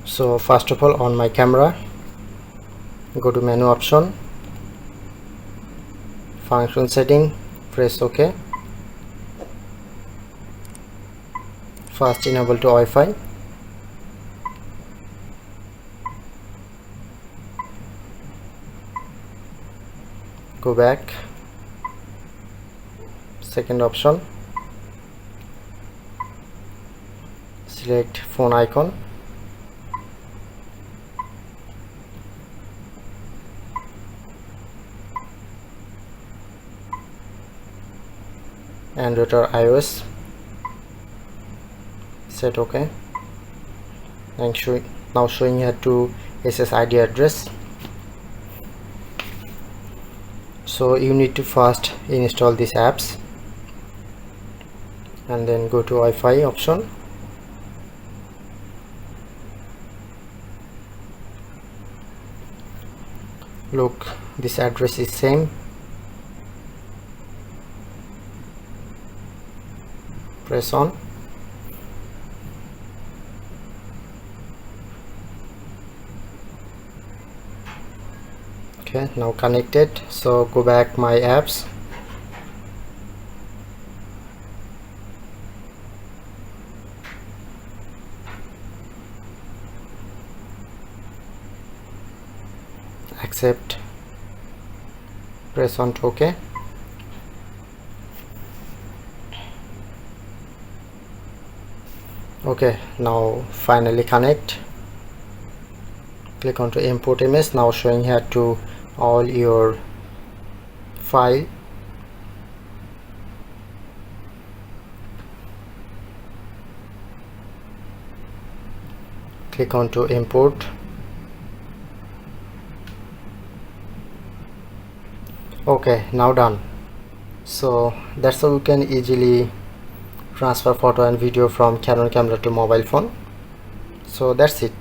So first of all, on my camera, go to menu option, function setting, press OK. First enable to Wi-Fi. Go back, second option, select phone icon, Android or iOS, set OK, and now showing here to SSID address. So you need to first install these apps and then go to Wi-Fi option, look, this address is same, press on. Okay, now connected. So go back my apps, accept, press on to OK. Okay, now finally connect. Click on to import image. Now showing here to all your file. Click on to import. Okay, now done. So that's how you can easily transfer photo and video from Canon camera to mobile phone. So that's it.